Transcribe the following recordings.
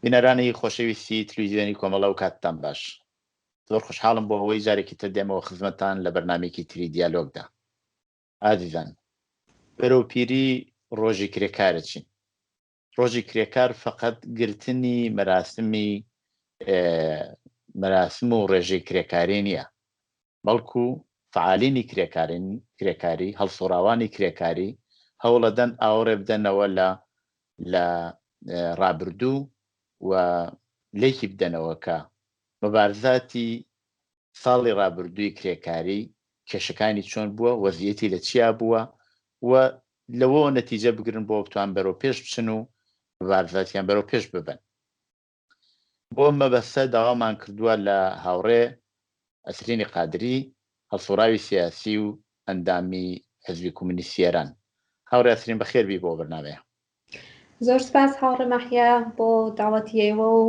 بینەرانی خۆشەویستی تلویزیۆنی کۆمەڵە و کاتتان باش. زۆر خوشحاڵم بۆ ئەوەی جارێکی تر دێمەوە خزمەتان لە بەرنامێکی تری دیالۆگدا. ئازیزان، بەرەوپیری ڕۆژی کرێکارە چین. ڕۆژی کرێکار فقط گرتنی مەراسم و ڕێژەی کرێکاری نییە، بەڵکو فعالینی کرێکاری هەڵسوڕاوانی کرێکاری هەوڵەدەن ئاوەڕێ بدەنەوە لە ڕابردوو و لێکی بدەنەوە کە مەبارزاتی ساڵی ڕابردووی کرێکاری کێشەکانی چۆن بووە، وەزیەتی لە چیا بووە و لەوە نەتیجە بگرن بۆ بتوان بەرەو پێش بچن و مەبارزاتیان بەرەو پێش ببن. بۆ مەبەستە داوامان کردووە لە هاوڕێ ئەسرینی قادری، هەڵسوڕاوی سیاسی و ئەندامی حزبی کۆمونیستی ئێران. هاوڕێ ئەسرین بەخێربی بۆ بەرنامەیە. زۆر سپاس هاوڕێ مەحیا بۆ داوەتیەوە و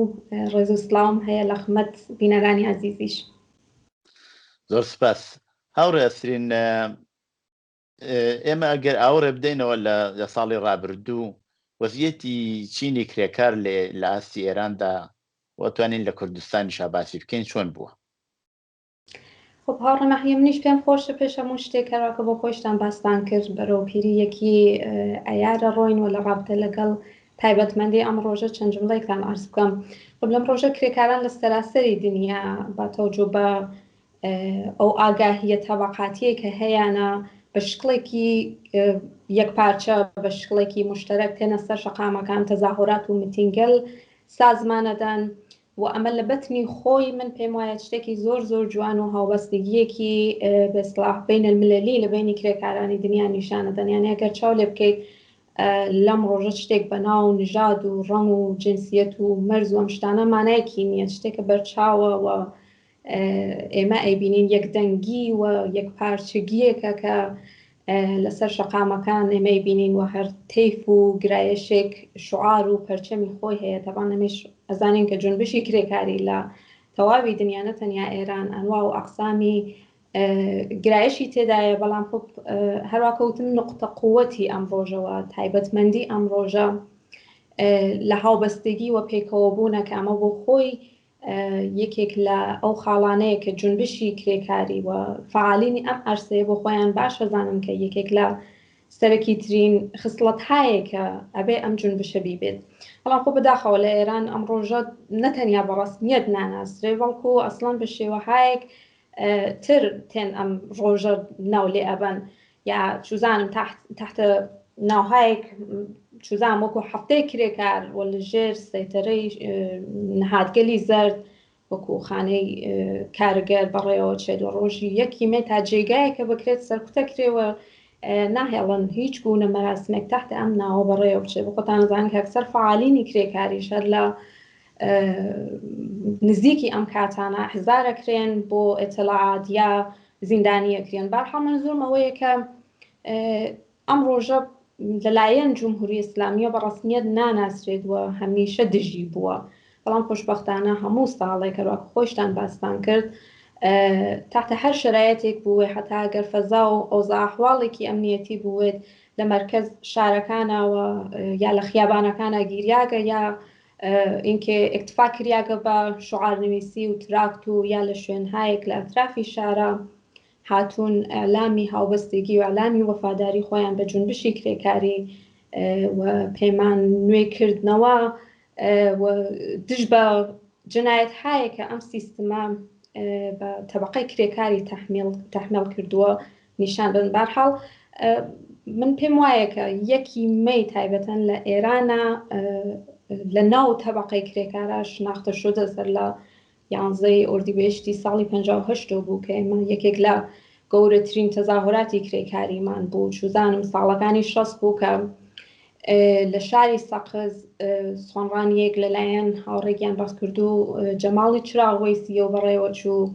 ڕێز و سڵاوم هەیە لە خزمەت بینەرانی عەزیزیش. زۆر سپاس. هاوڕێ ئەسرین، ئێمە ئەگەر ئاوڕێ بدەینەوە لە ساڵی ڕابردوو وەزیەتی چینی کرێکار لە ئاستی ئێراندا وەتوانین لە کوردستانی شاباسی بکەین چۆن بووە؟ خب هاوڕێ مەحیا، منیش پێم خۆشە پێش هەموو شتێک کەڕاکە بۆ خۆشتان باستان کرد بەرەو پیریەکی ئەیارە ڕۆین و لە ڕابردە لەگەڵ تایبەتمەندی ئەم ڕۆژە چەند جملەیەکتان عەرز بکەم. خب لەم ڕۆژە کرێکاران لە سەراسەری دنیا با تەوجو بە ئەو ئاگاهیە تەبەقاتیە کە هەیەە بە شکڵێکی یەکپارچە، بە شکڵێکی مشتەرەک تێنە سەر شەقامەکان، تەزاهورات و میتینگەل سازمانەدان و ئەمە لە بەتنی خۆی من پێم وایە شتێکی زۆر زۆر جوان و هاوبەستگیەکی بەسڵاح بینە الملەلی لە بینی کرێکارانی دنیا نیشانەدەن. یانە ئەگەر چاو لێ بکەیت لەم ڕۆژە شتێک بەناو نژاد و ڕەنگ و جنسیەت و مەرز و ئەم شتانە مانایەکی نییە، شتێکە بەرچاوە و ئێمە ئەیبینین یەکدەنگی و یەکپارچگیەکە کە لەسەر شەقامەکان ئێمەی بینین و هەر تەیف و گرایشێک شعار و پەرچەمی خۆی هەیە. تەبان ئەمەش ئەزانین کە جونبشی کرێکاری لە تەواوی دنیا نەتەنیا ئێران ئەنوا و ئەقسامی گرایشی تێدایە، بەڵام هەروە کەوتن نقطە قووەتی ئەم ڕۆژەوە تایبەتمەندی ئەم ڕۆژە لە هاوبەستگی و پێکەوەبوونە کە ئەمە بۆ خۆی یەکێک لە ئەو خاڵانەیە کە جونبشی کرێکاری و فعالینی ئەم ئەرسەیە بۆ خۆیان باش ئەزانن کە یەکێک لە سەرەکی ترین خصلەت هەیە کە ئەبێ ئەم جونبشە بیبێت. بەڵام خۆ بەداخەوە لە ئێران ئەم ڕۆژە نەتەنیا بە ڕەسمیەت ناناسرێ، بەڵکو ئەسڵان بە شێوەهایەک تر تێن ئەم ڕۆژە ناو لێ ئەبەن، یا چوزانم تحتە ناوهایەک چوزان وەکو هەفتەی کرێکار و لەژێر سەیتەرەی نەهادگەلی زەرد وەکو خانەی کارگەر بەڕێوە چێت و ڕۆژی یەکی مێ تا جێگایەکە بکرێت سەرکوتەکرێەوە ناهێڵن هیچ گونە مەراسمێک تحت ئەم ناوە بەڕێوە بچێت. بۆخۆتان زانین کە ئەکسەر فعالینی کرێکاری شەر لە نزیکی ئەم کاتانە حزارەکرێن بۆ ئێتلاعات یا زیندانیەکرێن. بەرحەڵ منزوورمەوەیە کە ئەم ڕۆژە لەلایەن جمهوری ئیسلامیە بە ڕەسمیەت ناناسرێت و هەمیشە دژی بووە، بەڵام خۆشبەختانە هەموو ساڵێک کەڕاک خۆشتان باستان کرد تحت هەر شرایەتێک بووێ، حتا گەر فەزا و ئەوزا ئەحواڵێکی ئەمنیەتی بووێت لە مەرکەز شارەکانەوە یا لە خیابانەکانە گیریاگە یا اینکە ئیکتفا کریاگە بە شعارنویسی و تراکت و یا لە شوێنهایەک لە ئەطرافی شارە هاتوون ئەعلامی هاوبەستگی و ئەعلامی وەفاداری خۆیان بە جونبشی کرێکاری و پەیمان نوێکردنەوە و دژ بە جنایەت هەیە کە ئەم سیستەمە بە تەبەقەی کرێکاری تەحمیل کردووە نیشان بدەن. بەرحەڵ من پێم وایە کە یەکی مەی تایبەتەن لە ئێرانە لە ناو تەبەقەی کرێکارە شناختە شدە سەر لە 11 ئوردیبێشتی ساڵی 58 بوو کە ئێمە یەکێک لە گەورەترین تەزاهوراتی کرێکاریمان بوو. چوزانم ساڵەکانی 60 بوو کە لە شاری سەقز سۆنڕانیەک لەلایەن هاوڕێکیان باس کردو جەماڵی چراغوەیسیە و بەڕێوە چوو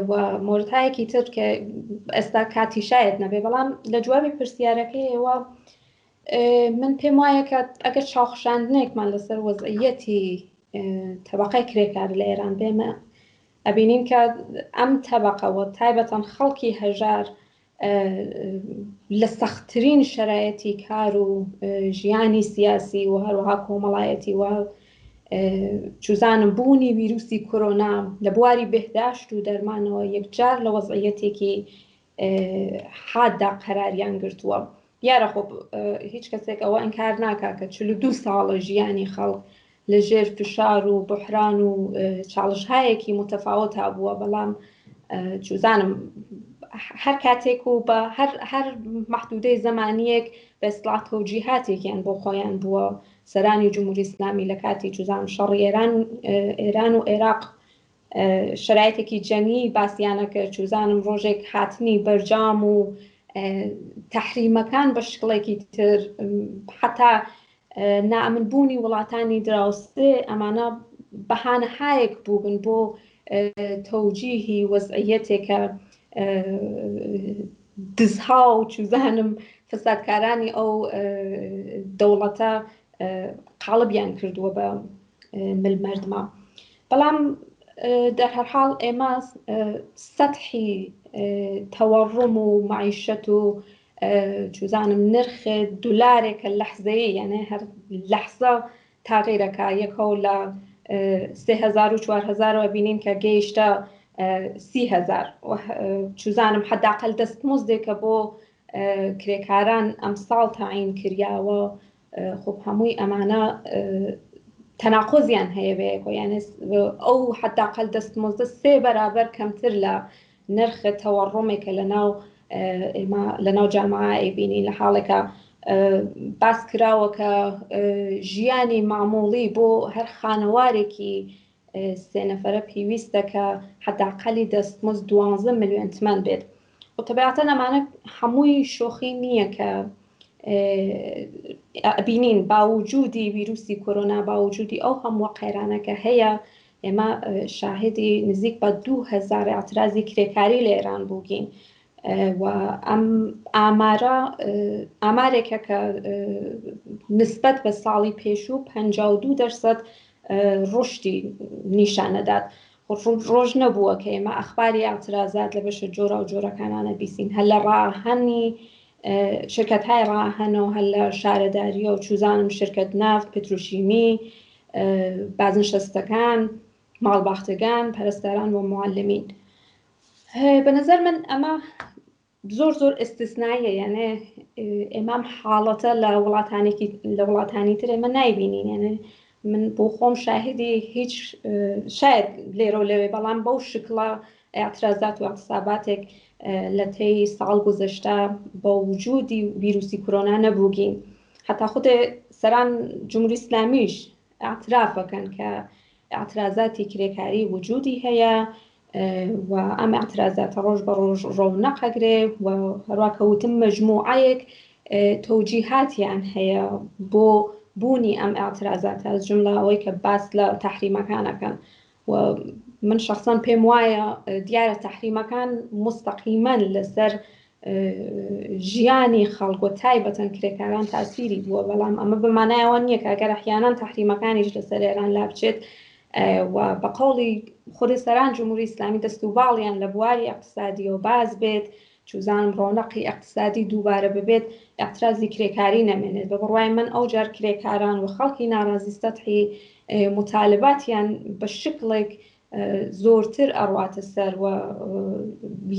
و مۆردایەکی تر کە ئێستا کاتی شاید نەبێ، بەڵام لە جوابی پرسیارەکەیەوە من پێم وایە کە ئەگەر چاوخشاندنێکمان لەسەر وەزعیەتی تەبەقەی کرێکار لە ئێران بێمە ئەبینین کە ئەم تەبەقەوە تایبەتەن خەڵکی هەژار لە سەختترین شرایەتی کار و ژیانی سیاسی و هەروەها کۆمەڵایەتی و چوزانم بوونی ویروسی کۆرۆنا لە بواری بێهداشت و دەرمانەوە یەکجار لە وەزعیەتێکی حاددا قەراریان گرتووە. دیارە خۆ هیچ کەسێک ئەوە ئینکار ناکا کە 42 ساڵە ژیانی خەڵک لە ژێر فشار و بحران و چاڵژهایەکی متەفاوت بووە، بەڵام چوزانم هەر کاتێک و بە هەر مەحدودەی زەمانیەک بە ئیسڵاح تەوجیهاتێکیان بۆ خۆیان بووە. سەرانی جمهوری ئیسلامی لە کاتی چوزان شەڕی ئێران و عێراق شرایطێکی جەنگی باسییانە کرد. چوزانم ڕۆژێک هاتنی بەرجام و تەحریمەکان بە شکڵێکی تر حتا نائەمنبوونی وڵاتانی دراوسێ ئەمانە بەهانەهایەک بووبن بۆ تەوجیهی وەزعیەتێکە دزها و چوزانم فسادکارانی ئەو دەوڵەتە قاڵبیان کردووە بە ملمەردما. بەڵام دەرهەرحاڵ ئێمە سەتحی تەوەڕم و معیشەت و چوزانم نرخ دولارێکە لەحزەیە، یعنی هەر لەحزە تاغیرەکە یەکەو لە 3000 و 4000 بینین کە گەیشتە 30,000. چوزانم حداقل دەستمزدێکە بۆ کرێکاران ئەمساڵ تاعین کردیاوە. خب هەمووی ئەمانە تەناقۆزیان هەیە بەیەکەوە، یعنی ئەو حداقل دەستمزدە 3 بەرابەر کەمتر لە نرخ تەوەڕمێکە لەناو جامعە بینین، لە حاڵێکە باس کراوە کە ژیانی معموڵی بۆ هەر خانەوارێکی 3 نەفەرە پێویستە کە حداقلی دەستمزد 12 ملیۆن تمان بێت. و تەبیعەتەن ئەمانە هەمووی شۆخی نییە کە بینین باوجودی ویروسی کۆرۆنا، باوجودی ئەو هەموو قەیرانەکە هەیە، ئێمە شاهدی نزیک بە 2000 ئاعترازی کرێکاری لە ئێران بووگین. و ئەم ئامارێکە کە نسبەت بە ساڵی پێشوو 52% ڕشتی نیشانەدات. ڕۆژ نەبووە کە ئێمە ئەخباری ئاعترازات لە بەشە جۆرە و جۆرەکانانە بیسین، هەر لە ڕاهەنی شرکەت‌های ڕاهەنەوە، هەر لە شارەداریە و چوزانم شرکەت نافت، پتروشیمی، بازنشەستەکان، ماڵباختەکان، پەرستەران و معلمین. بە نظر من ئەمە زۆر ئستثناییە، یعنی ئێمە حاڵەتە لە وڵاتانی تر ئێمە نایبینین. یعنی من بۆ خۆم شاهدی هیچ شاید لێرە و لەوێ، بەڵام بەو شکڵە ئاعترازات و اعتصاباتێک لە تێی ساڵ گوزەشتە بە وجودی ویروسی کۆرۆنا نەبووگین. حتا خود سەران جمهوری ئیسلامیش اعترافەکەن کە اعترازاتی کرێکاری وجودی هەیە و ئەم اعترازاتە ڕۆژ بە ڕۆژ ڕەونەق ئەگرێ و هەروە کەوتم مەجموعەیەک تەوجیهاتیان هەیە بۆ بوونی ئەم اعترازاتە، از جملە ئەوەی کە باس لە تەحریمەکانەکەن. و من شخصان پێم وایە دیارە تەحریمەکان مستەقیمەن لەسەر ژیانی خەڵک و تایبەتەن کرێکاران تاسیری بووە، بەڵام ئەمە بمانایەوە نییە کە ئەگەر ئەحیانان تەحریمەکانیش لەسەر ئێران لابچێت و بە قەوڵی خودی سەران جمهوری ئیسلامی دەست و باڵیان لە بواری اقتصادی و باز بێت، چوزانم ڕۆنەقی اقتصادی دووبارە ببێت، اعترازی کرێکاری نەمێنێت. بە بڕوای من ئەو جار کرێکاران و خەڵکی ناڕازی سەتحی مطالباتیان بە شکڵێک زۆرتر ئەڕواتە سەر و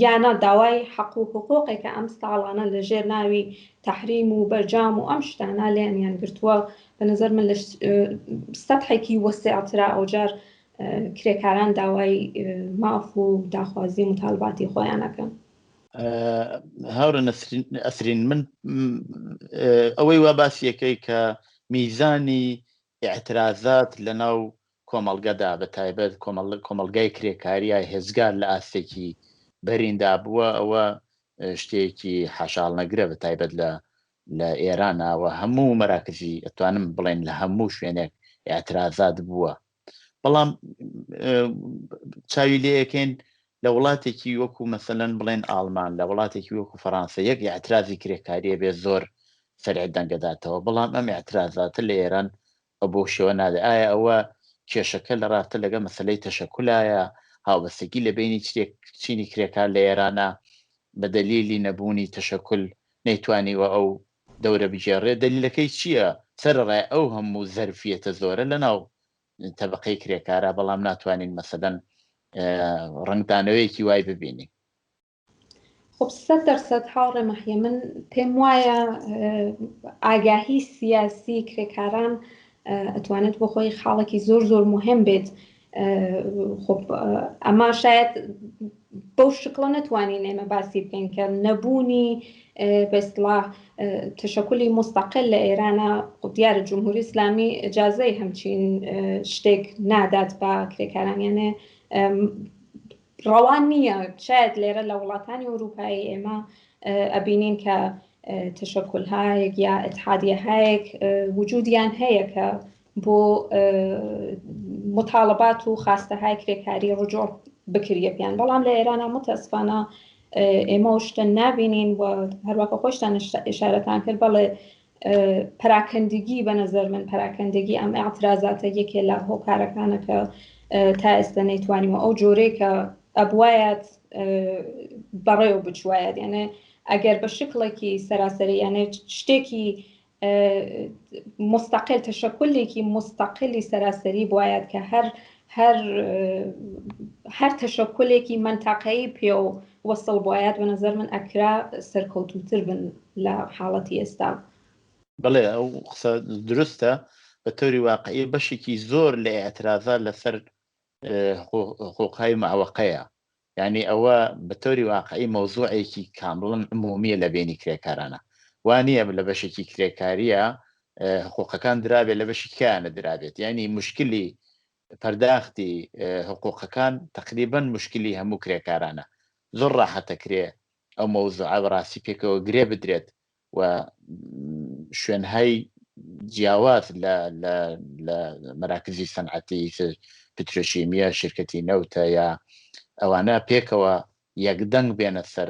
یانە داوای حەق و حقوقێکە ئەم ساڵانە لە ژێر ناوی تەحریم و بەرجام و ئەم شتانە لێیان گرتووە. بە نظر من لە سەتحێکی وەسعترا ئەو جار کرێکاران داوای ماف و داخوازی مطالباتی خۆیانەکەن. هاورە ئەسرین، من ئەوەی وا باسیەکەی کە میزانی ئاعترازات لەناو کۆمەڵگەدا بە تایبەت کۆمەلگای کرێکاریە هێزگار لە ئاستێکی بەریندا بووە، ئەوە شتێکی حەشاڵ نەگرە بە تایبەت لە ئێرانەوە هەموو مەراکزی ئەتوانم بڵێن لە هەموو شوێنێک ئاعترازات بووە. بەڵام چاوی لێەکەین لە وڵاتێکی وەکو مەسەلەن بڵێن ئاڵمان، لە وڵاتێکی وەکو فەڕەنسا یەک ئاعترازی کرێکاریە بێ زۆر سەرعی دەنگەداتەوە، بەڵام ئەم ئاعترازاتە لە ئێران بۆ شێوە نادە. ئایا ئەوە کێشەکە لە ڕاستە لەگە مەسلەی تەشەکولایە هاوبەستگی لە بینی چینی کرێکار لە ئێرانە بە دەلیلی نەبوونی تەشەکل نەیتوانیوە ئەو دەورە بژێڕێ؟ دلیلەکەی چییە؟ سەرڕای ئەو هەموو زەرفیەتە زۆرە لە ناو تەبقەی کرێکارە، بەڵام ناتوانین مەسەلەن ڕنگدانەوەیەکی وای ببینی. خب 100% هاوڕێ مەحیە، من پێم وایە ئاگاهی سیاسی کرێکاران ئەتوانێت بۆ خۆی خاڵێکی زۆر زۆر مهم بێت. خب ئەمە شاید بەو شکڵە نتوانین ئێمە باسی بکەین کە نەبوونی بەستڵا تشەکولی مستەقل لە ئێرانە دیارە جمهوری ئیسلامی ئجازەی هەمچین شتێک نادات بە کرێکارانیانێ ڕەوان نییە. شاید لێرە لە وڵاتانی ئەوروپایی ئێمە ئەبینین کە تشەکلهایەک یا ئەتحادیەهایەک وجودیان هەیە کە بۆ مطالبات و خاستەهای کرێکاری ڕجوع بکریە پیان، بەڵام لە ئێرانە متەسفانە ئێمە شتە نابینین و هەروەکە خۆشتان ئشارەتان کرد. بەڵێ پراکەندگی بە نەزەر من پراکەندگی ئەم ئاعترازاتە یەکێ لە هۆکارەکانە کە تا ئێستا نەیتوانیوە ئەو جۆرەی کە ئەبوایەت بەڕێوە بچوایەت، یعنی ئەگەر بە شکڵێکی سەراسەری یعنی شتێکی مستەقل تشەکلێکی مستەقلی سەراسەری بوایەت کە هەر تشەکلێکی منتاقەیی پێ و وەسڵ بوایەت بە نەزەر من ئەکرا سەرکەوتوتر بن لە حاڵەتی ئێستا. بەڵێ ئەو قسە دروستە، بە تۆری واقعی بەشێکی زۆر لە ئێعترازات لەسەر حقوقهای ماوەقەیە، یعنی ئەوە بە تۆری واقعی مەوزوعێکی کامڵن عمومیە لە بینی کرێکارانە. وانە لە بەشێکی کرێکاریە حقوقەکان درابێت لە بەشی کیانە درابێت، یعنی مشکلی پەرداختی حقوقەکان تقریبا مشکلی هەموو کرێکارانە. زۆر ڕاحەتەکرێ ئەو مەوزوعە بەڕاستی پێکەوە گرێ بدرێت و شوێنهای جیاواز لە مەراکزی سەنعەتی پترۆشیمیە، شرکەتی نەوتە یا ئەوانە پێکەوە یەکدەنگ بێنە سەر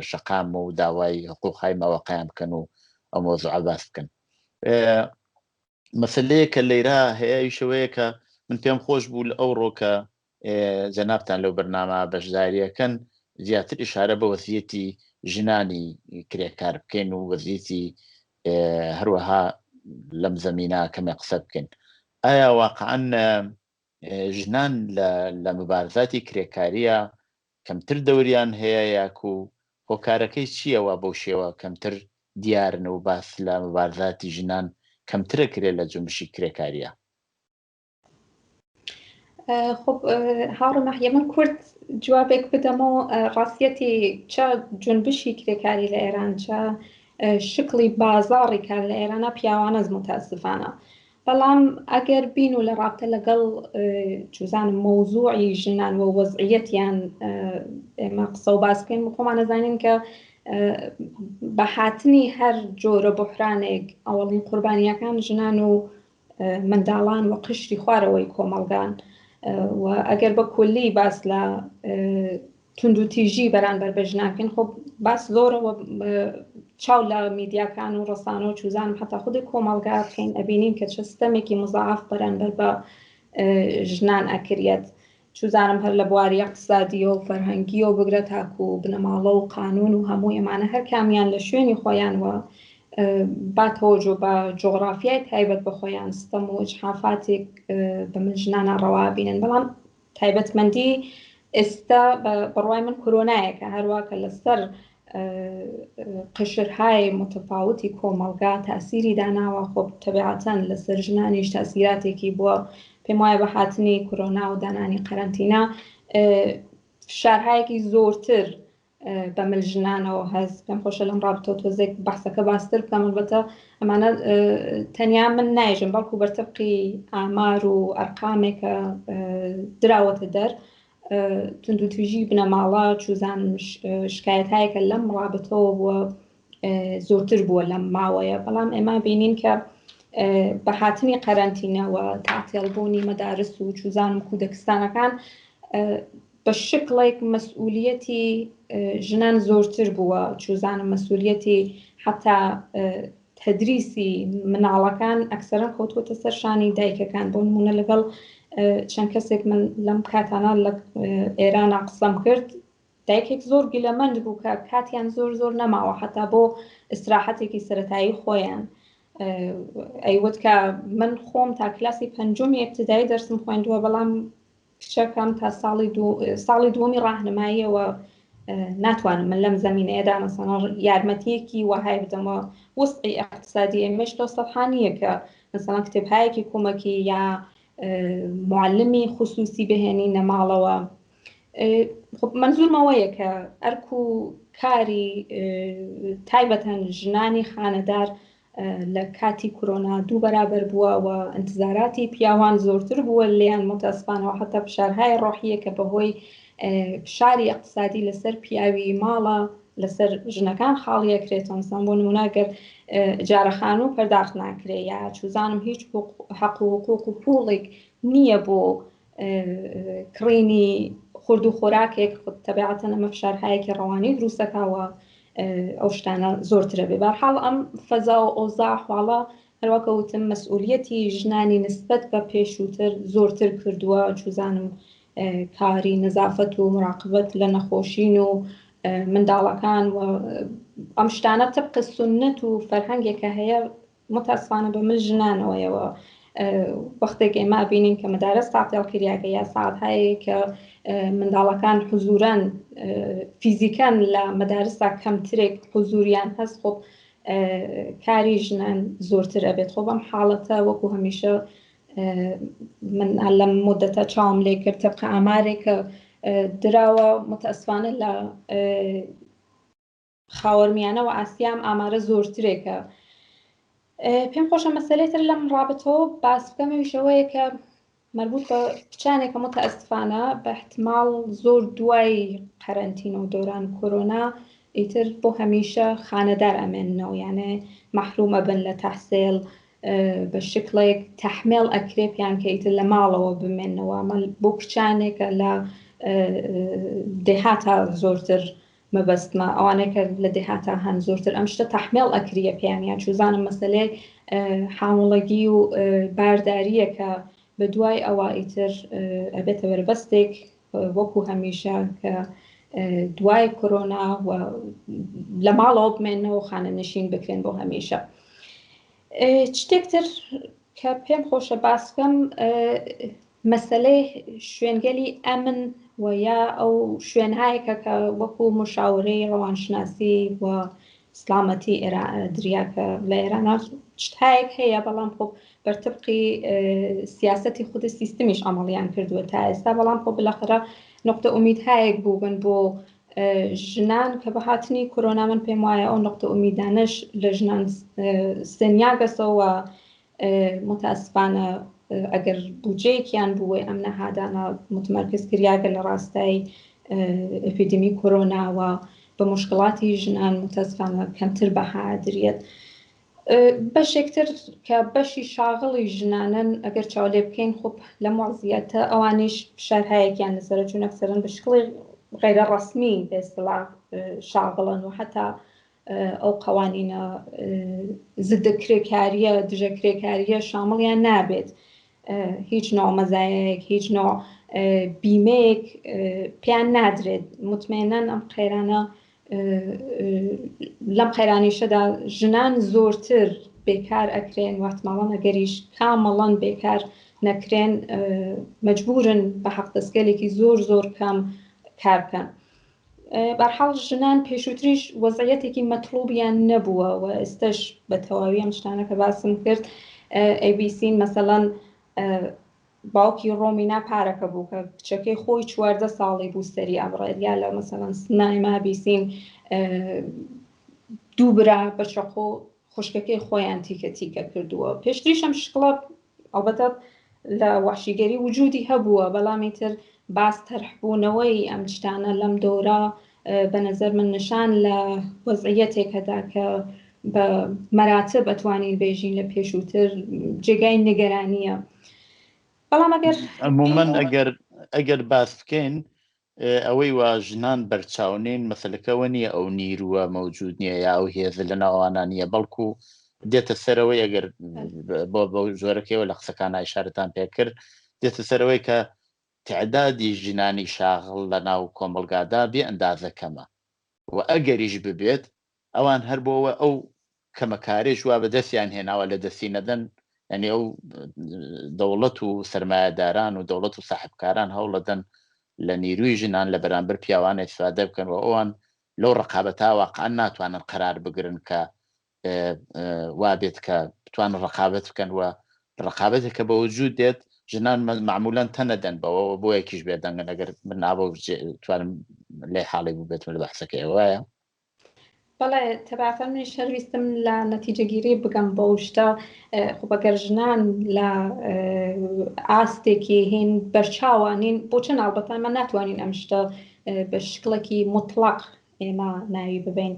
شەقام و داوای حقوقهای ماوەقەیان بکەن و ئەو مەوزوعە باس بکەن. مەسەلەیە کە لەیرا هەیە شەوەیە کە من پێم خۆش بوو لە ئەو ڕۆکە جەنابتان لەو بەرنامە بەشداریەکەن زیاتر ئیشارە بە وەزعیەتی ژنانی کرێکار بکەین و وەزعیەتی هەروەها لەم زەمینە کەمێک قسە بکەین. ئایا واقعاً ژنان لە مبارزاتی کرێکاریە کەمتر دەوریان هەیە یاکو هۆکارەکەی چییەوە بەو شێوە کەمتر دیارن و باس لە مبارزاتی ژنان کەمترە کرێت لە جنبشی کرێکاریە؟ خب هاوڕێ مەحیە، من کورت جوابێک بدەمەوە. ڕاستیەتی چا جنبشی کرێکاری لە ئێران چا شکلی بازاڕی کار لە ئێرانە پیاوانەز متاسفانە، بەڵام ئەگەر بین و لە ڕابطە لەگەڵ چوزانم مەوزوعی ژنان و وەزعیەتیان ئێمە قسە و باس بکەین، خۆمان نەزانین کە بە هاتنی هەر جۆرە بحرانێک ئەوڵین قوربانیەکان ژنان و منداڵان و قشری خوارەوەی کۆمەڵگان، و ئەگەر بە کولی باس لە تونند و تیژی بەرامبەر بە ژناکەین، خۆ باس زۆرەوە چاو لە میدیاکان و ڕۆستانە و چوزانم حتا خودی کۆمەڵگا بکەین ئەبینین کە چه سیستەمێکی مزاعاف بەرامبەر بە ژنان ئەکرێت، چوزانم هەر لە بواری اقتصادی و فەرهەنگی و بگرە تاکو و بنەماڵە و قانون و هەموو ئێمانە هەر کامیان لە شوێنی خۆیان و با تەوەجۆ بە جۆغرافیای تایبەت بە خۆیان ستەم و ئجحافاتێک بە من ژنانە ڕەوا بینن. بەڵام تایبەتمەندی ئێستا بڕوای من کۆرۆنایەکە هەروواکە لەسەر قشرهای متفاوتی کۆمەڵگا تاسیری داناوە، خۆ تەبیعەتەن لەسەر ژنانیش تاسیراتێکی بووە. پێم وایە بە هاتنی کۆرۆنا و دانانی قەرەنتینە فشارهایەکی زۆرتر بە مل ژنانەوە هەز. پێم خۆشە لەم ڕابطە تۆزێک بەحسەکە باستر بکەم. البەتە ئەمانە تەنیا من نایژم، بەڵکو بەرتەبقی ئامار و ئەرقامێکە دراوەتە دەر تونند و توێژی بنەماڵە چوزانم شکایەتایەکە لەم ڕابطەوە بووە زۆرتر بووە لەم ماوەیە. بەڵام ئێمە بینین کە بە هاتنی قەرەنتینەوە تاقیێڵبوونی مەدارس و چوزانم کودەکستانەکان بە شکڵێک مەسئولیەتی ژنان زۆرتر بووە، چوزانم مەسئولیەتی حتا تەدریسی مناڵەکان ئەکسەرەن کەوتووەتە سەر شانی دایکەکان. بۆ نمونە لەگەڵ چەند کەسێک من لەم کاتانە لە ئێرانە قسەم کرد، دایکێک زۆر گیلەمەند بوو کە کاتیان زۆر نەماوە حتا بۆ ئیستراحەتێکی سەرەتایی خۆیان. ئەیوت کە من خۆم تا کلاسی پەنجمی ابتدایی دەرسم خوێندووە بەڵام کچەکەم تا ساڵی دووەمی ڕاهنماییەوە ناتوانم من لەم زەمینەیەدا مەسەڵەن یارمەتیەکی وەهای بدەمەوە وەسعی اقتصادی ئێمەش دەستەحا نییە کە مەسەڵەن کتێبهایەکی کۆمەکی یا معلمی خصوصی بهێنینە ماڵەوە. منزورمەوەیە کە ئەرک و کاری تایبەتەن ژنانی خانەدار لە کاتی کۆرۆنا دوو بەرابەر بووە و ئەنتزاراتی پیاوان زۆرتر بووە لێیان متەسفانەوە حتا فشارهای ڕۆحیە کە بەهۆی فشاری اقتصادی لەسەر پیاوی ماڵە لەسەر ژنەکان خاڵیەکرێتەوە مثلا بۆ نمونەگەر جارەخان و پەرداخت ناکرێ یا چوزانم هیچ حەق و حقوق و پوڵێک نییە بۆ کڕینی خورد و خۆراکێک تەبیعەتەن ئەمە فشارهایەکی ڕەوانی دروستەکەوە ئەو شتانە زۆرترە بێ بەرحاڵ ئەم فەزا و ئۆزا حواڵە هەروەکەوتم مەسئولیەتی ژنانی نسبەت بە پێشووتر زۆرتر کردووە چوزانم کاری نەزافەت و مراقبەت لە نەخۆشین و منداڵەکان و ئەم شتانە طبق سنت و فەرهەنگێکە هەیە متەسفانە بە من ژنانەوەیەوە وەختێک ئێمە بینین کە مەدارس تاقیڵکریاکە یا ساعتهایی کە منداڵەکان حزورەن فیزیکەن لە مەدارستا کەمترێک حزوریان هەست خۆ کاری ژنان زۆرتر ئەبێت خۆ بەم حاڵەتە وەکو هەمیشە من لەم مدەتە چاوم لێ کرد طبق ئامارێک کە دراوە متەسفانە لە خاوەرمیانە و ئاسیام ئامارە زۆرترێکە. پێم خۆشە مەسەلەیتر لەم ڕابطەوە باس بکەمەویشەوەیە کە مربوط بە کچانێکە متەسفانە بە احتمال زۆر دوای قەرەنتینە و دوران کۆرۆنا ئیتر بۆ هەمیشە خانەدار ئەمێننەوە یانێ مەحرومە بن لە تەحسیل بە شکلێک تەحمیل ئەکرێ پیان کە ئیتر لە ماڵەوە بمێنەوە بۆ کچانێکە لە دێهاتە زۆرتر مەبەستمە ئەوانێکە لە دێهاتە هەن زۆرتر ئەم شتە تەحمیل ئەکریە پێیان چوزانم مەسەلەی حامڵەگی و بارداریەکە بە دوای ئەوە ئیتر ئەبێتە بەربەستێک وەکو هەمیشە کە دوای کۆرۆنا لە ماڵەوە بمێنەوە و خانە نشین بکرێن بۆ هەمیشە. شتێکتر کە پێم خۆشە باس بکەم مەسەلەی شوێنگەلی ئەمن و یا ئەو شوێنهایەکە کە وەکو مشاورەی ڕەوانشناسی و سلامەتی دریاکە لە ئێرانە شتهایەک هەیە بەڵام خۆ بەرتبقی سیاسەتی خودی سیستمیش ئەمەڵیان کردووە تا ئێستا بەڵام خۆ بەلاخرە نقطە ئومیدهایەک بووبن بۆ ژنان کە بە هاتنی کۆرۆنا من پێم وایە ئەو نقطە ئومیدانەش لە ژنان سنیا گەسەوە متەسفانە ئەگەر بودجەیەکیان بووێ ئەم نەهادانە متمەرکز کریاگە لە ڕاستای ئەپیدمی کۆرۆناوە بە مشکڵاتی ژنان متەسفانە کەمتر بەهادرێت. بەشێکتر کە بەشی شاغڵی ژنانن ئەگەر چاولێ بکەین خۆب لە وەزعیەتە ئەوانیش فشارهایەکیان لەسەرە چوونە سەرن بە شکڵی غیرە ڕەسمی بێسڵا شاغڵن و حتا ئەو قوانینە زدە کرێکاریە دژە کرێکاریە شامڵیان نابێت هیچ نوع مەزایەک هیچ نوع بیمەیەک پیان نادرێت مطمئنەن ئەم قەیرانە لەم قەیرانیشەدا ژنان زۆرتر بێکار ئەکرێن واتماڵان ئەگەریش کامەڵەن بێکار نەکرێن مەجبورن بە حەق دەستگەلێکی زۆر زۆر کەم کارکەن. بەرحاڵ ژنان پێشووتریش وەزعیەتێکی مەطلوبیان نەبووە و ئێستش بە تەواوی ئەم شتانە کە باسم کرد ABC مەسەڵەن باوکی ڕۆمینا پارەکە بوو کە کچەکەی خۆی 14 ساڵی بوو سەری ئەبڕێت یا لە مەسەڵەن سنایما بیسین دوو برا بە شەقۆ خوشکەکەی خۆیان تیکە تیکە کردووە پێشتریشم شکڵە ئەڵبەتە لە وحشیگەری وجودی هەبووە بەڵامی تر باس تەرحبوونەوەی ئەم شتانە لەم دۆرە بە نەزەر من نشان لە وەزعیەتێکەدا کە بە مەراتب ئەتوانین بێژین لە پێشووتر جێگای نیگەرانیە. بەڵام عمومەن ئەگەر باس بکەین ئەوەی وا ژنان بەرچاونین مەسەلەکەەوە نییە ئەو نیرووە مەوجود نییە یا ئەو هێزە لە ناوانە نییە بەڵکو دێتە سەرەوەی ئەگەر بۆ زۆرەکەیەوە لە قسەکان ئایشارەتان پێکرد دێتە سەرەوەی کە تعدادی ژنانی شاغڵ لە ناو کۆمەلگادا بێ ئەندازە کەمە و ئەگەریش ببێت ئەوان هەر بۆەوە ئەو کەمەکارێش وا بەدەستیان هێناوە لە دەستی نەدەن، یعنی ئەو دەوڵەت و سەرمایەداران و دەوڵەت و ساحبکاران هەوڵەدەن لە نیروی ژنان لە بەرامبەر پیاوان ئیستفادە بکەن و ئەوان لەو ڕقابەتە واقعا ناتوانن قرار بگرن کە وابێت کە بتوانن ڕقابەت بکەن و ڕقابەتێک کە بە وجود دێت ژنان معمولاً تەنەدەن بەوە بۆ یەکیش بێدەنگن ئەگەر من نابە توانم لێ حاڵی بوو بێتم لە بەحسەکەی وایە. بەڵێ تەبعاتەن منی شەرویستم لە نەتیجەگیری بگەم بە شتە خۆ بەگەر ژنان لە ئاستێکی هین بەرچاوانین بۆچەند ئالبەتە ناتوانین ئەم شتە بە شکڵێکی مطلق ئێمە ناوی ببین.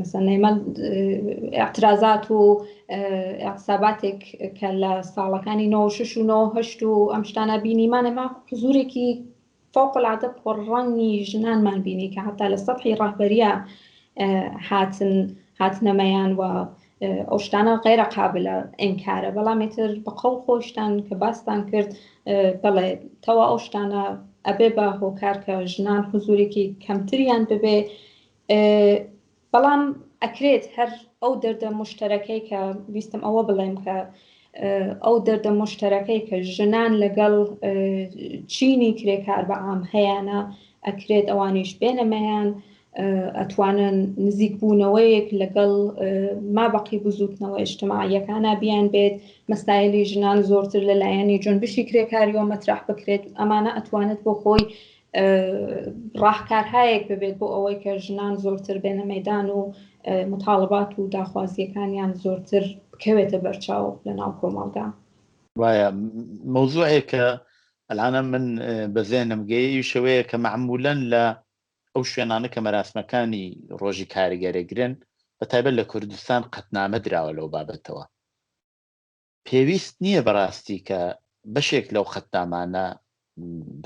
مثلا ئێمە اعتراضات و اعتصاباتێک کە لە ساڵەکانی 96 و 98 و ئەم شتانە بینیمان ئێمە حزورێکی فوقالعادە پڕڕەنگی ژنانمان بینی کە حتا لە سەطحی ڕاهبەریە هاتنەمەیان و ئەو شتانە غیرە قابلە ئینکارە، بەڵام ئیتر بە قەول خۆشتان کە باستان کرد بەڵێ تەوا ئەو شتانە ئەبێ بە هۆکار کە ژنان حزورێکی کەمتریان ببێ، بەڵام ئەکرێت هەر ئەو دەردە مشتەرەکەی کە ویستم ئەوە بڵێم کە ئەو دەردە مشتەرەکەی کە ژنان لەگەڵ چینی کرێکار بەعام هەیەە ئەکرێت ئەوانیش بێنەمەیان ئەتوانن نزیک بوونەوەیەک لەگەڵ مابەقی بزوتنەوە ئیجتماعیەکانە بیان بێت، مەسایلی ژنان زۆرتر لەلایەنی جۆنبشی کرێکاریەوە مەترح بکرێت، ئەمانە ئەتوانێت بۆ خۆی ڕاهکارهایەک ببێت بۆ ئەوەی کە ژنان زۆرتر بێنە مەیدان و متاڵبات و داخوازیەکانیان زۆرتر بکەوێتە بەرچاو لە ناو کۆمەڵگا. وایە مەوزوعێکە ئەلانە من بەزێنم گەی شەوەیە کە معمولاً لە ئەو شوێنانە کە مەراسمەکانی ڕۆژی کاریگەرێگرن بە تایبەت لە کوردستان قەتنامە دراوە لەو بابەتەوە. پێویست نییە بەڕاستی کە بەشێک لەو قەتنامانە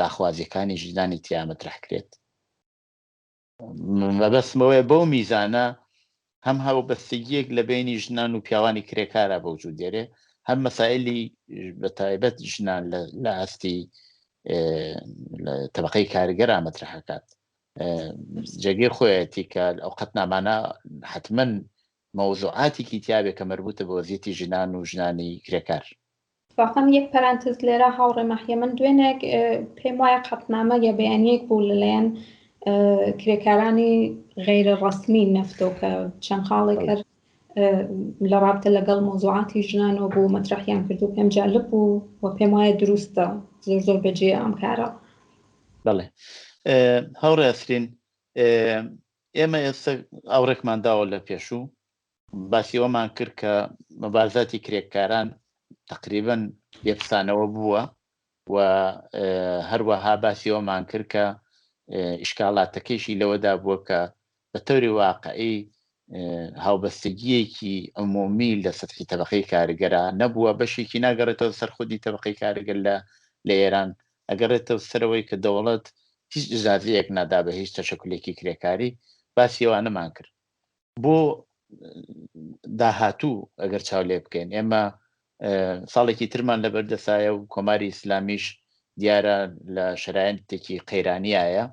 داخوازیەکانی ژنانی تیا مەترحکرێت. بەبەستمەوەی بەو میزانە هەم هاوبەستگیەک لە بینی ژنان و پیاوانی کرێکارە بە وجود دێرێ، هەم مەسائلی بە تایبەت ژنان لە هەستی تەبەقەی کاریگەرە مەترحەکات. جێگیر خۆیەتی کە ئەو قەتنامانە حتمما مەوزوعاتێکی تیابێت کە مربوطە بە وەزیەتی ژنان و ژنانی کرێکار. واقعا یەک پەرانتز لێرە هاوڕێ مەحیە من دوێنێک پێم وایە قەتنامە یا بەیانیەک بوو لەلایەن کرێکارانی غیرە ڕەسمی نەفتەوە کە چەند خاڵێک هەر لە رابطە لەگەڵ مۆزوعاتی ژنانەوە بوو مەترحیان کردو، پێم جالب بوو و پێم وایە دروستە زۆر بەجێ ئەم کارە. بەڵێ هەوڕێ ئەسرین، ئێمە ئێستا ئاورێکمان داوە لە پێشوو باسیەوەمان کرد کە مەبارزاتی کرێکاران تقریباً یەکسانەوە بووە و هەروەها باسیەوەمان کرد کە ئیشکالاتەکەیشی لەوەدا بووە کە بە تەوری واقعی هاوبەستگیەکی عمومی لە سەتحی تەبەقەی کاریگەرە نەبووە، بەشێکی ناگەڕێتەوە سەر خودی تەبەقەی کاریگەر لە ئێران، ئەگەڕێتەوە سەرەوەی کە دەوڵەت هیچ ئیجازەیەک نادا بە هیچ تەشەکولێکی کرێکاری. باسیەوانەمان کرد بۆ داهاتوو ئەگەر چاو لێ بکەین. ئێمە ساڵێکی ترمان لەبەردەسایە و کۆماری ئیسلامیش دیارە لە شەرایەتێکی قەیرانیایە،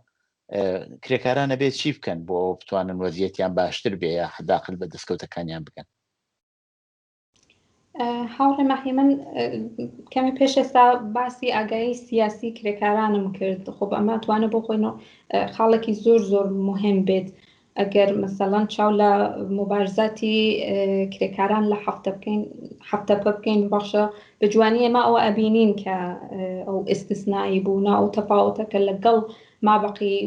کرێکارانە بێت چی بکەن بۆ ئەو بتوانن وەزیەتیان باشتر بێ یا حداقل بە دەستکەوتەکانیان بکەن. هاوڕێ مەحی من کەمی پێش ئێستا باسی ئاگایی سیاسی کرێکارانم کرد، خۆ ئەمە توانە بۆ خۆی خاڵێکی زۆر مهم بێت. ئەگەر مەسەڵەن چاو لە مبارزاتی کرێکاران لە هەفتەکە بکەین باشە بە جوانی ئێمە ئەوە ئەبینین کە ئەو ئستثنایی بوونا ئەو تەفاوتەکە لەگەڵ مابەقی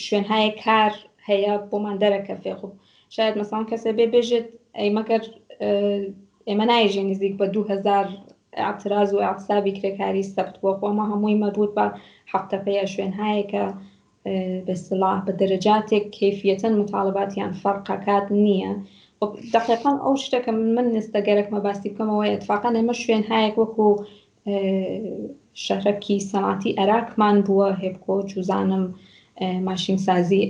شوێنهای کار هەیە بۆمان دەرەکە فێخ. شاید مەسەڵەن کەسێ بێژێت ئەیمەگەر ئێمە نایژێ نزیک بە 2000 اعتراض و اعتصابی کرێکاری سەبت بووە، ئەمە هەمووی مەربوط بە هەفتەکەیە شوێنهایەکە بەاصطلاح بە دەرەجاتێک کەیفیەتەن متاڵباتیان فەرقەکات نییە. دقیقاً ئەو شتێکە من نستەگەرەکمە باسی بکەمەوە اتفاقاً ئێمە شوێنهایەک وەکو شەهرەکی سەنعاتی عێراقمان بووە، هێبکۆ جوزانم ماشینسازی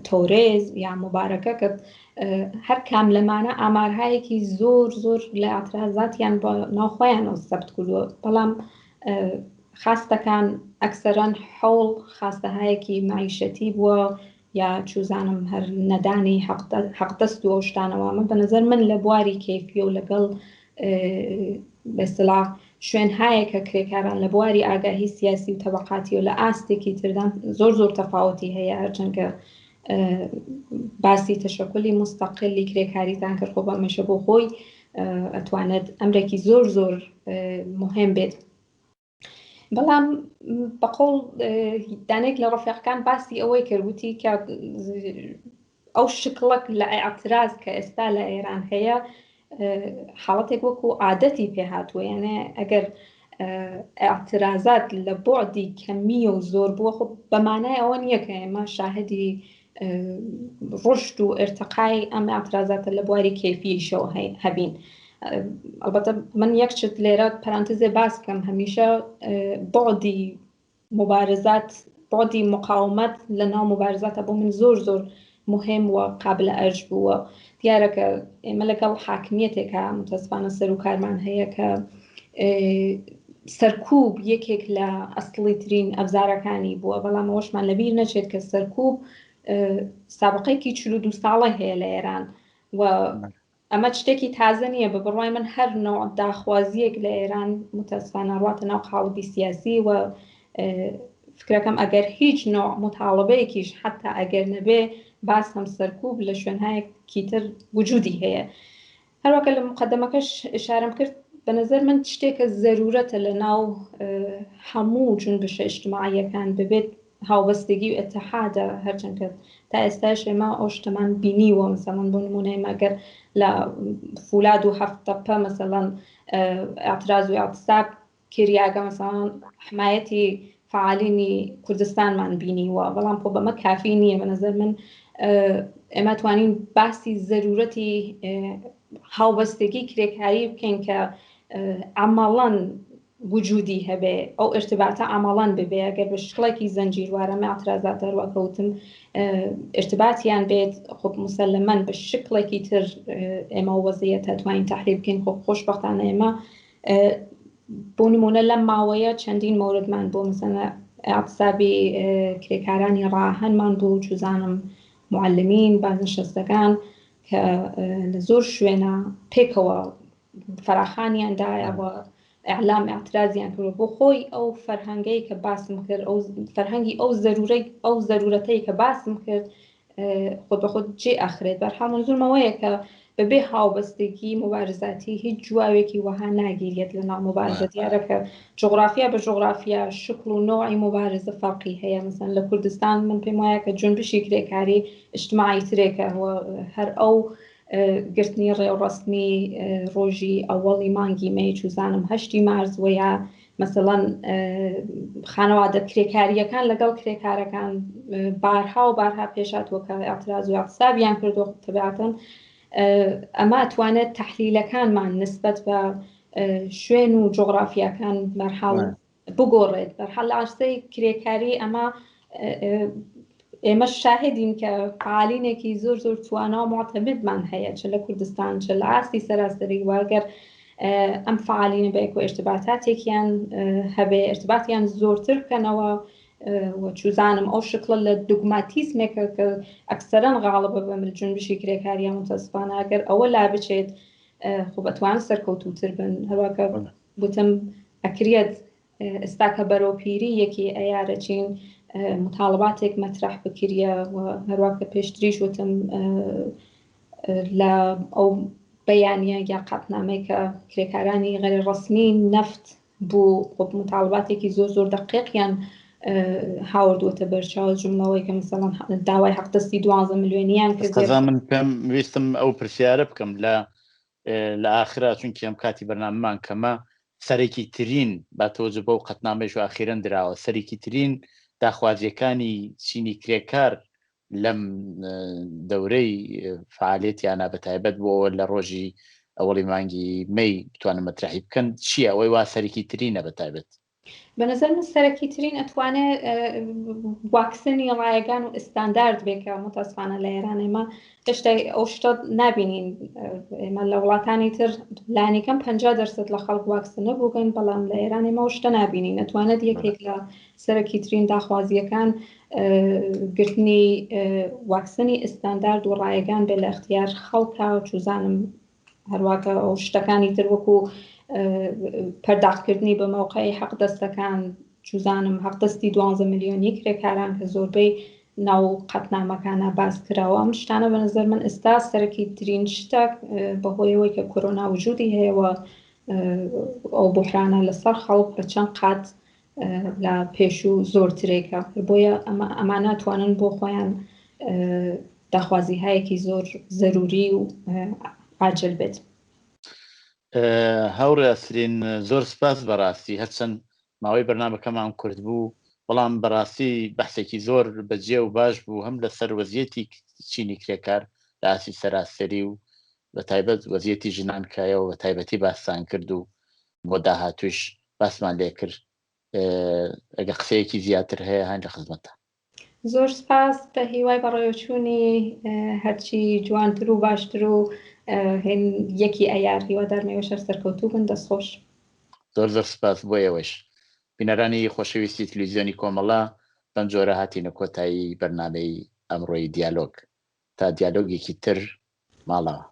تۆرێز یا مبارەکە کە هەر کام لەمانە ئامارهایەکی زۆر لە ئاعترازاتیان بە ناوخۆیانەوە سەبت کردووە، بەڵام خاستەکان ئەکسەرەن حەوڵ خاستەهایەکی معیشەتی بووە یا چوزانم هەر نەدانی حەقدەست و شتانەوە من بەنظر من لە بواری کەیفی و لەگەڵ بەستڵا شوێن هایەکە کرێکاران لە بواری ئاگاهی سیاسی و تەبقاتی و لە ئاستێکی تردان زۆر تەفاوتی هەیە هەرچەندکە باسی تەشەکولی مستەقلی کرێکاریتان کرد خۆ بەمەشە بۆ خۆی ئەتوانێت ئەمرێکی زۆر مهم بێت. بەڵام بەقۆڵ دانێک لە ڕەفیقەکان باسی ئەوەی کردوتی کە ئەو شکڵک لە ئاعتراز کە ئێستا لە ئێران هەیە حاڵەتێک وەکو عادەتی پێهاتووە، یانە ئەگەر ئاعترازات لە بۆعدی کەمیە و زۆر بووە خۆ بەمانای ئەوە نییە کە ئێمە شاهدی ڕشت و ئێرتقای ئەم ئاعترازاتە لە بواری کەیفیشەوە هەبین. البته من یک چت لێرە پەرانتزێ باس کەم هەمیشە بۆعدی مبارزات بۆعدی مقاومەت لە ناو مبارزاتە بۆ من زۆر مهم و قابل ئەرج بووە. دیارەکە ئێمە لەگەڵ حاکمیەتێکە متەسفانە سەر و کارمان هەیە کە سەرکوب یەکێک لە ئەسڵی ترین ئەبزارەکانی بووە، بەڵام ئەوەشمان لەبیر نەچێت کە سەرکوب سابقەیەکی 42 ساڵە هەیە لە ئێران و ئەمە شتێکی تازە نییە. بە بڕوای من هەر نوع داخوازیەک لە ئێران متەسفانە ڕاتە ناو قاڵبی سیاسی و فکرەکەم ئەگەر هیچ نوع متاڵبەیەکیش حتا ئەگەر نەبێ باس هەم سەرکوب لە شوێنهایەکی تر وجودی هەیە. هەروەکە لە مقدمەکەش ئشارەم کرد بە نظر من شتێکە زەرورەتە لە ناو هەموو جنبشە ئیجتماعیەکان ببێت هاوبەستگی و ئەتحادە، هەرچەندکە تا ئێستاش ئێمە ئەو شتەمان بینیوە. مەسەڵەن بۆ نمونە ئەگەر لە فولاد و هەفتەپە مەسەڵەن ئاعتراز و ئاعتساب کریاگە مەسەڵەن حمایەتی فعالینی کوردستانمان بینیوە، بەڵام خۆ بەمە کافی نییە. بە نظر من ئێمە توانین باسی زەرورەتی هاوبەستگی کرێکاری بکەین کە عەمەڵەن وجودی هەبێ، ئەو ارتباطە عەمەڵەن ببێ. ئەگەر بە شکڵێکی زەنجیروارەمە ئاعترازات هەروەکەوتم ارتباطیان بێت، خۆ مسلمەن بە شکڵێکی تر ئێمە وەزعیەتە توانین تەحلیل بکەین. خۆ خۆشبەختانە ئێمە بۆ نمونە لەم ماوەیە چەندین مۆردمان بۆ مثلا ئاعتسابی کرێکارانی ڕاهەنمان بوو، جوزانم معلمین بازنشستەکان کە لە زۆر شوێنە پێکەوە فراخانیاندایە و ئەعلام ئاعترازیان کرد بۆ خۆی ئەو فەرهەنگەی کە باسم کرد، ئەو فەرهەنگی ئەو زەرورەتەی کە باسم کرد خۆ بە خۆت جێ ئەخرێت. بەرحاڵ منزورمەوەیە کە بەبێ هاوبەستگی مبارزاتی هیچ جواوێکی وەها ناگیرێت لە ناو مبارزە. دیارەکە جغرافیا بە جغرافیا شکل و نوعی مبارزە فەرقی هەیە. مثلا لە کوردستان من پێم وایە کە جنبشی کرێکاری اجتماعی ترێکە، هەر ئەو گرتنی ڕێوڕەسمی ڕۆژی ئەوەڵی مانگی مەی چوزانم 8 مارس وەیە مەسەڵەن خانەوادە کرێکاریەکان لەگەڵ کرێکارەکان بارها و بارها پێشاتوە کە ئاعتراز و ئاعتسابیان کردو. تەبیعەتەن ئەمە ئەتوانێت تەحلیلەکانمان نسبەت بە شوێن و جغرافیاکان بەرحاڵ بگۆڕێت. بەرحاڵ لە ئاشتەی کرێکاری ئەمە ئێمە شاهدین کە فعالینێکی زۆر توانا و معتەمدمان هەیە، چ لە کوردستان چ لە ئاستی سەراسەری. واگەر ئەم فعالینە بەیەک و ارتباطاتێکیان هەبێ ارتباطیان زۆرتر بکەنەوە و چوزانم ئەو شکڵە لە دوگماتیزمێکە کە ئەکسەرەن غاڵبە بە جنبشی کرێکاریە متەسفانە ئەگەر ئەوە لا بچێت خۆ بەتوان سەرکەوتوتر بن. هەروەکە بوتم ئەکرێت ئێستا کە بەرەوپیری یەکی ئەیارەچین مطالباتێک مەترح بکریە و هەروەکە پێشتریش وتم لە ئەو بەیانیە یا قەتنامەی کە کرێکارانی غەیر ڕەسمی نەفت بوو مطالباتێکی زۆر دقیقیان هاوردووەتە بەرچاو جملەوەی کە مثلەن داوای حەقدەستی 12 ملیۆنیان کرد. من پێم ویستم ئەو پرسیارە بکەم لە ئاخرا، چونکی ئەم کاتی بەرنامەمان کەمە سەرێکی ترین با تۆجە بەو قەتنامەش و ئاخیرەن دراوە سەرێکی ترین داخوازیەکانی چینی کرێکار لەم دەورەی فعالێتیانە بەتایبەت بۆ لە ڕۆژی ئەوەڵی مانگی مەی بتوانن مەترحی بکەن چییە؟ ئەوەی وا سەرێکی ترینە بەتایبەت بەنظر من سەرەکیترین ئەتوانێت واکسنی ڕایگان و ئستاندارد بێکە متاسفانە لە ئێران ئێمە هێشتا ئەو شتە نبینین. ئێمە لە وڵاتانی تر لانیکەم 50% لە خەڵک واکسن نەبووگەن، بەڵام لە ئێران ئێمە شتە نبینین. ئەتوانێت یەکێک لە سەرەکیترین داخوازیەکان گرتنی واکسنی ئستاندارد و ڕایگان بێ لە اختیار خەڵکە و چوزانم هەروواکە ئەو شتەکانی تر وەکو پەرداخکردنی بە مۆقعی حەقدەستەکان، چوزانم حەقدەستی 12 ملیۆنی کرێکاران کە زۆربەی ناو قەتنامەکانە باس کراوە. ئەم شتانە بە نظر من ئێستا سەرەکیترین شتە بەهۆیەوەی کە کۆرۆنا وجودی هەیەوە ئەو بحرانە لەسەر خەڵک بە چەند قات لە پێش و زۆرترێکە، بۆیە ئەمانە توانن بۆ خۆیان داخوازی هایەکی زۆر ضروری و عاجل بێت. هەورە سرین زۆر سپاس بەڕاستی، هەرچەند ماوەی بەرنامەکەمان کورت بوو، بەڵام بەڕاستی بەحسێکی زۆر بەجێ و باش بوو، هەم لەسەر وەزیەتی چینی کرێکار لە ئاسی سەراسەری و بە تایبەت وەزیەتی ژنانکایەوە بە تایبەتی باسان کرد و بۆ داهاتوش باسمان لێ کرد. ئەگە قسەیەکی زیاتر هەیە هەن لە خزمەتە. زۆر سپاس، بە هیوای بەڕێوەچوونی هەرچی جوانتر و باشتر و یەکی ئەیار هیوادارمەوە شەر سەرکەوتوو بن. دەستخۆش. زۆر زۆر سپاس بۆ ئێوەش. بینەرانی خۆشەویستی تلویزیۆنی کۆمەڵا، بەم جۆرە هاتینە کۆتایی بەرنامەی ئەمڕۆی دیالۆگ. تا دیالۆگێکی تر ماڵەوە.